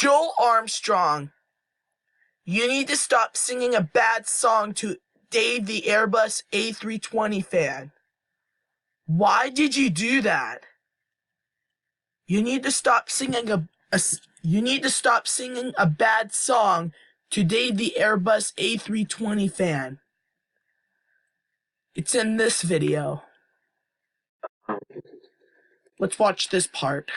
Joel Armstrong, you need to stop singing a bad song to Dave the Airbus A320 fan. Why did you do that? You need to stop singing a bad song to Dave the Airbus A320 fan. It's in this video. Let's watch this part.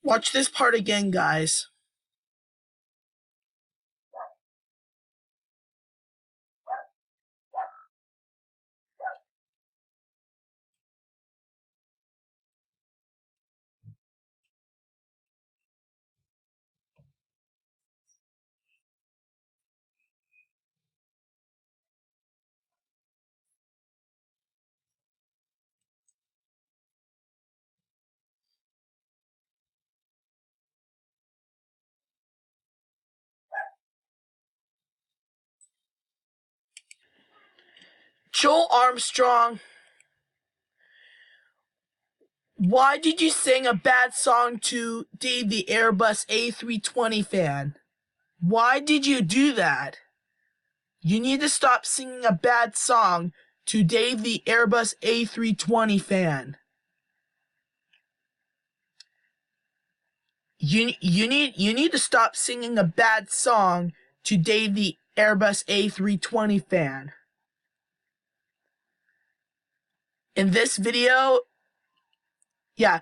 Watch this part again, guys. Joel Armstrong, why did you sing a bad song to Dave the Airbus A320 fan? Why did you do that? You need to stop singing a bad song to Dave the Airbus A320 fan. You need to stop singing a bad song to Dave the Airbus A320 fan. In this video, yeah,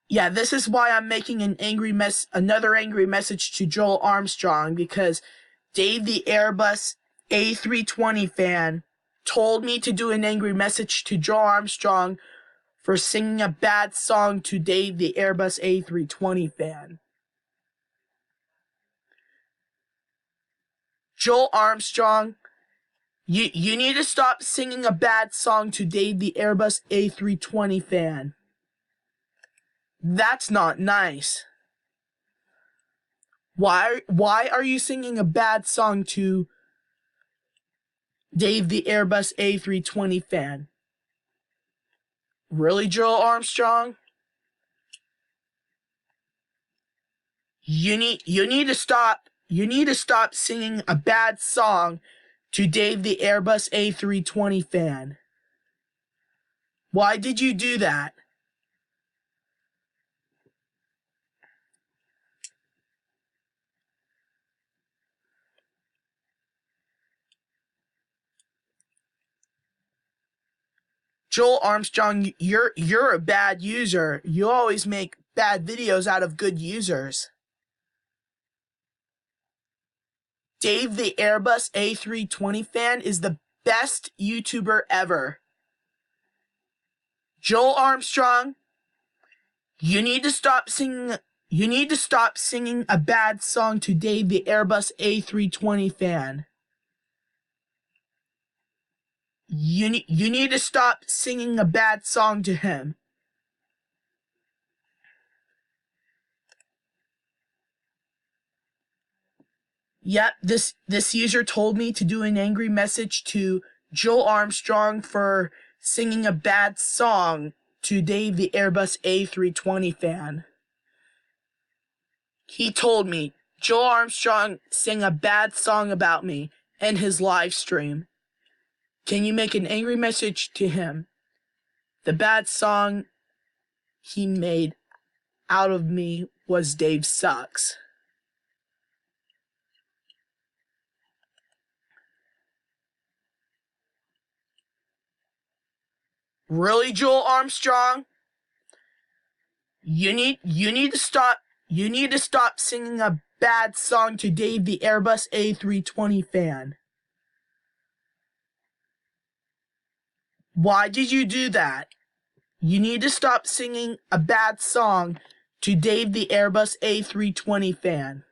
this is why I'm making another angry message to Joel Armstrong, because Dave the Airbus A320 fan told me to do an angry message to Joel Armstrong for singing a bad song to Dave the Airbus A320 fan. Joel Armstrong, you need to stop singing a bad song to Dave the Airbus A320 fan. That's not nice. Why are you singing a bad song to Dave the Airbus A320 fan? Really, Joel Armstrong? You need to stop singing a bad song to Dave the Airbus A320 fan. Why did you do that? Joel Armstrong, you're a bad user. You always make bad videos out of good users. Dave the Airbus A320 fan is the best YouTuber ever. Joel Armstrong, you need to stop singing a bad song to Dave the Airbus A320 fan. You need to stop singing a bad song to him. Yep, this user told me to do an angry message to Joel Armstrong for singing a bad song to Dave the Airbus A320 fan. He told me Joel Armstrong sang a bad song about me in his live stream. Can you make an angry message to him? The bad song he made out of me was Dave Sucks. Really, Joel Armstrong? You need to stop singing a bad song to Dave the Airbus A320 fan. Why did you do that? You need to stop singing a bad song to Dave the Airbus A320 fan.